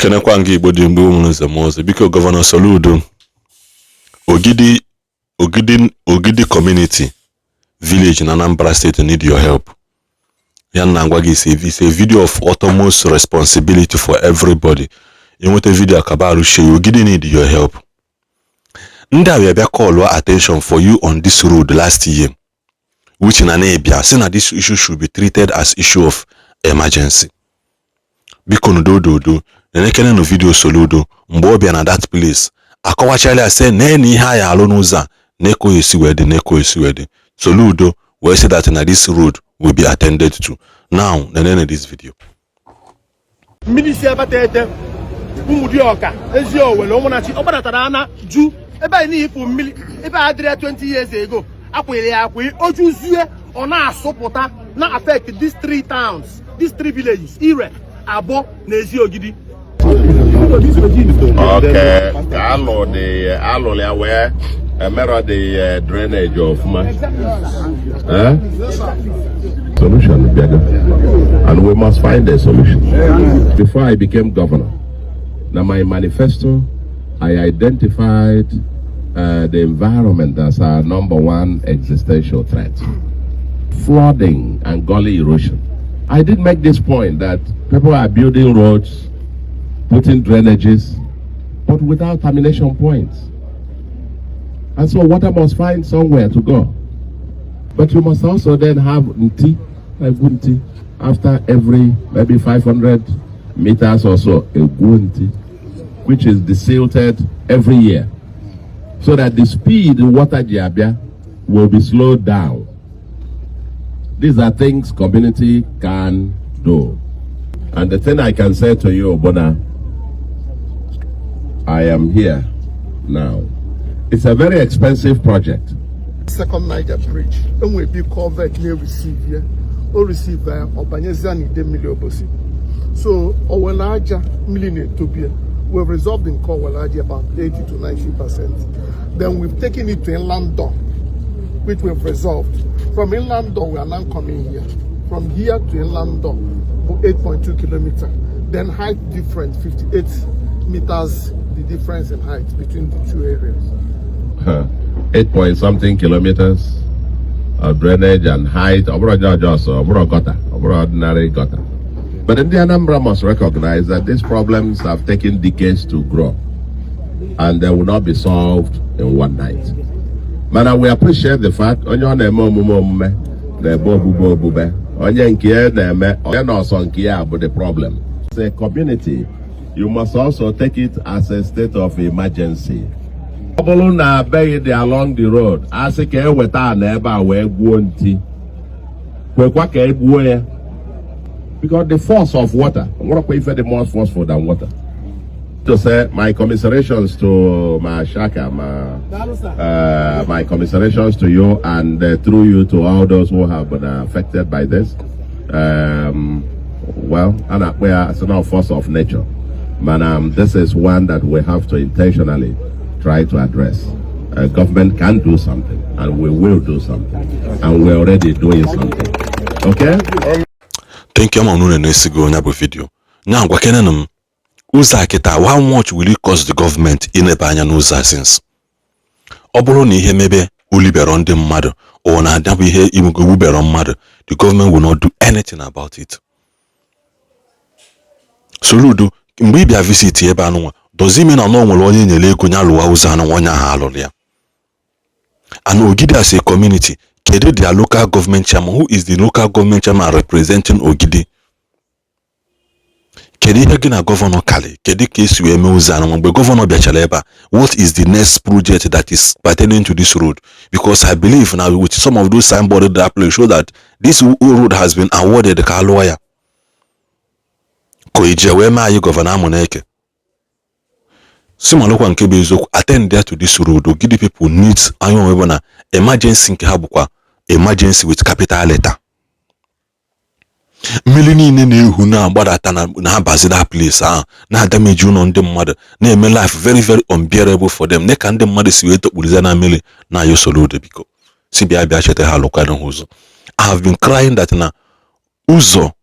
Kenekwa ngi Igbo dị mgbe ụmụ nze moze biko Governor Soludo Ogidi community village in Anambra state need your help. Yan gwa it's a video of utmost responsibility for everybody. You want a video kabaru share Ogidi need your help. Nda we bia call attention for you on this road last year, which in Anambra saying that this issue should be treated as issue of emergency. Biko do nekene no video Soludo mgbe bia na that place akọwachala say na ihe aya alụ n'ụzọ neko esi wedi Soludo we say that na this road will be attended to. Now nenene this video Ministry abatete umudi oka ezi owele omunachi obadatara na ju ebe ni ifu mmili ebe adire 20 years ago akwere akwe ojuzue ona asụpụta na affect these 3 towns, these 3 villages, Ire, Abo, na Ezi Ogidi. Okay, allo where mirror the drainage of man. Solution, and we must find a solution. Before I became governor, now my manifesto, I identified the environment as our #1 existential threat. Flooding and gully erosion. I did make this point that people are building roads, putting drainages, but without termination points. And so water must find somewhere to go. But you must also then have Nti, after every maybe 500 meters or so, a Nti, which is desilted every year, so that the speed in water Jiabia will be slowed down. These are things community can do. And the thing I can say to you, Bona, I am here now. It's a very expensive project. Second Niger Bridge, and we be covered near receive here, or receive Obanyezani Idemili North. So, our larger million to be, we've resolved in Kowalaji about 80 to 90%. Then we've taken it to Inland Door, which we've resolved. From Inland Door, we are now coming here. From here to Inland Door, 8.2 kilometers. Then height difference, 58 meters, the difference in height between the two areas. 8-point-something kilometers of drainage and height, ordinary gutter. But the Anambra must recognize that these problems have taken decades to grow, and they will not be solved in one night. But we appreciate the fact the problem. As a community, you must also take it as a state of emergency. Along the road, as a care with our neighbor, because the force of water, what if the more forceful than water? To say my commiserations to my Shaka, my commiserations to you, and through you to all those who have been affected by this. Well, and we are a force of nature, but this is one that we have to intentionally try to address. Government can do something, and we will do something, and we're already doing something. Okay? Thank you, Manu, and video. Now, what can Uzakita, how much will it cost the government in a banya Uza since? Oboro ni he maybe uliberon the mother, or na damn here imuguberon mother. The government will not do anything about it. Soludo, maybe a visit here, does it mean a normal one in a lake Uzana one halolia? And Ogidi as a community, Kedu their local government chairman, who is the local government chairman representing Ogidi? Kedi Hegina Governor Kali, Kedi case we Muzan, but Governor Bachaleba, what is the next project that is pertaining to this road? Because I believe now with some of those signboards that play show that this road has been awarded the Kaloya. Koije Wema you Governor Moneke. Simon Lokwan Kebezo attend there to this road to give the people needs ayon emergency habukwa, emergency with capital letter. Milini nene huna badata na bazida place na damage on them mother na make life very very unbearable for them. Ne can them mother siwe to bulizana mili na yo Soludo biko. Sibi abi achete ha local huzo. I have been crying that na uzo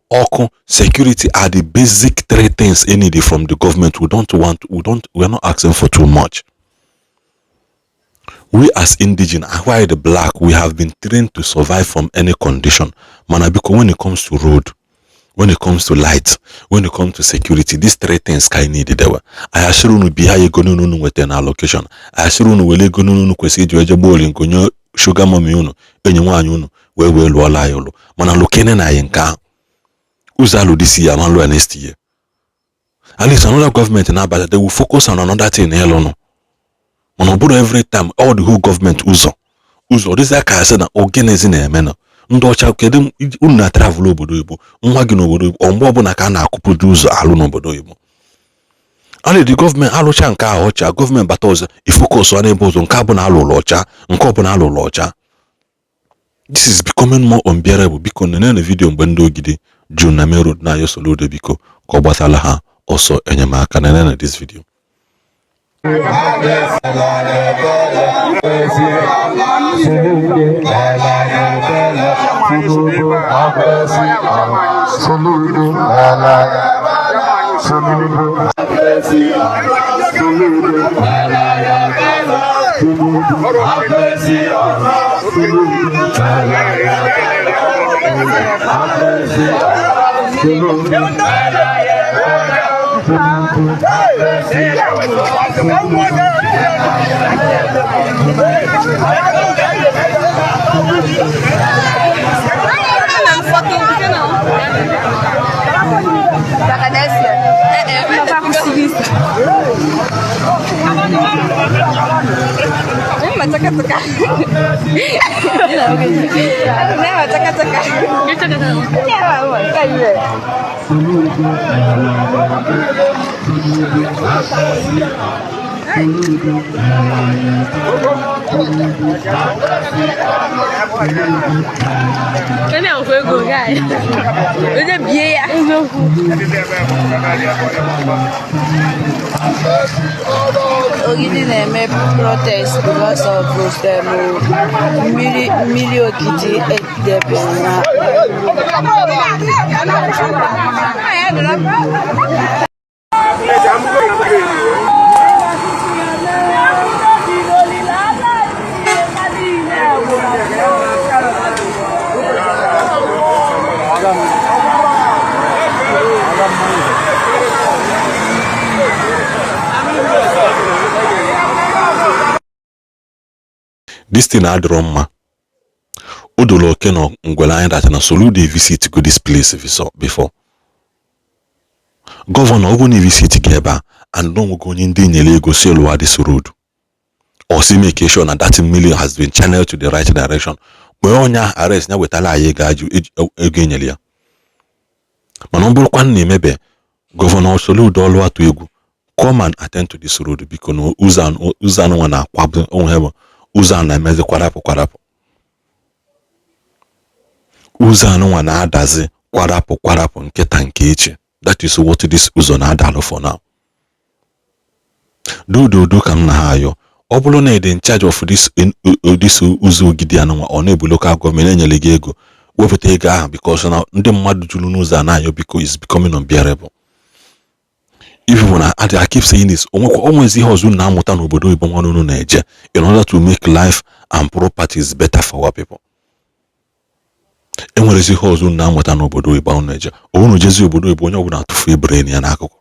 Oko, security are the basic three things needed from the government. We're not asking for too much. We as indigenous, why the black, we have been trained to survive from any condition. Manabiko, when it comes to road, when it comes to light, when it comes to security, these three things I need it. I assure you be how you go no with an allocation. I assure you will go no kwesi jojo bowling go sugar mommy uno, anyone you where will wala yolo. Manalokene na yenka. Uzalu this year, man lo next year. At least another government now, but they will focus on another thing. Hello no. Monobudo every time all the whole government uzo this like I said na organizing eme na ndo cha kedem unu travel obodo Igbo nwa gi n'obodo Igbo omgbe ọbụla ka na akụpụdo ụzọ alụ n'obodo Igbo and the government alụcha nke ahụ ọcha government bata ọzọ ifocus on ebe ụzọ nke abụna alụlụ ọcha nke ọbụna alụlụ ọcha. This is becoming more unbearable biko nene video mgbe ndị Ogidi June na main road na ayo Soludo biko ka ọ gbatala ha ọsọ enyemaka nene this video. Ogidi na-eme protest because of mmiri Ogidi edebere na this thing had Roma. Udolo Keno Ngwela that na Soludo visit to this place before. Governor Obuni visit Geba and don't go in the go sell this road. Or see make sure that million has been channeled to the right direction. We on ya arrest now with ala yegaju again earlier. Manombol kwan mebe Governor Soludo Olwa to egu come and attend to this road because no uzan wana kwab on hebo. Uzan na meze kwarapo Uzan wana adazi kwarapo nketa nke eche. That is what this uzo na adalo for now. Do kam na hayo. Obolo na in charge of this uzo Ogidi anwa or nebu local government enyele gi ego. Wepụta ego ahụ because now ndị mmadụ julu n'ụzọ anayo because it's becoming unbearable. Even when I keep saying this, almost ihe ọzọ na amụta n'obodo Igbo nwanunu na-eje in order to make life and properties better for our people. Enwere ihe ọzọ na amụta n'obodo Igbo na-eje. Onu jezi obodo Igbo onye ọbụla atụfu brain ya n'akụkụ.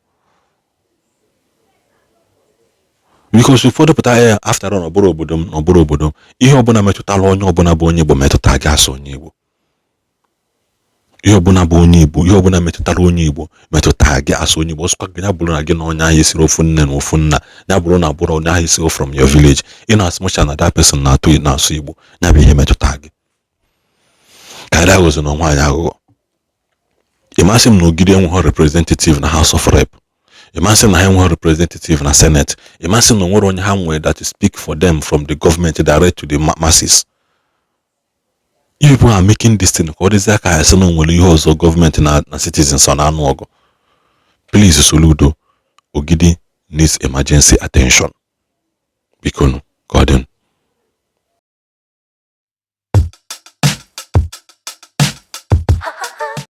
Because ụfọdụ pụta ya after all n'ọbụrụ obodo ihe ọbụla metụtala onye ọbụla bụ onye Igbo metụta gị asọ onye Igbo. Ihe ọbụla bụ onye Igbo, ihe ọbụla metụtara onye Igbo metụta gị asọ onye Igbo. Ọsụkwa gị ya bụrụ na gị na onye ahụ esiri ofu nne na ofu nna, ya bụrụ na abụrụ onye ahụ esiri from your village, in as much as that person na-atụ na-asụ Igbo, ya bụ ihe metụta gị. Ka ada gozo na nwaanyị aghụghọ. Ịmasị m na Ogidi enweghị representative na House of Rep. Imagine na ha enweghị representative na Senate. Imagine na nwere onye ha nwere that speak for them from the government direct to the masses. If people are making this thing, what is that guy saying nwere ihe ọzọ government na citizens on anụ ọgụ? Please Soludo, Ogidi needs emergency attention. Biko, God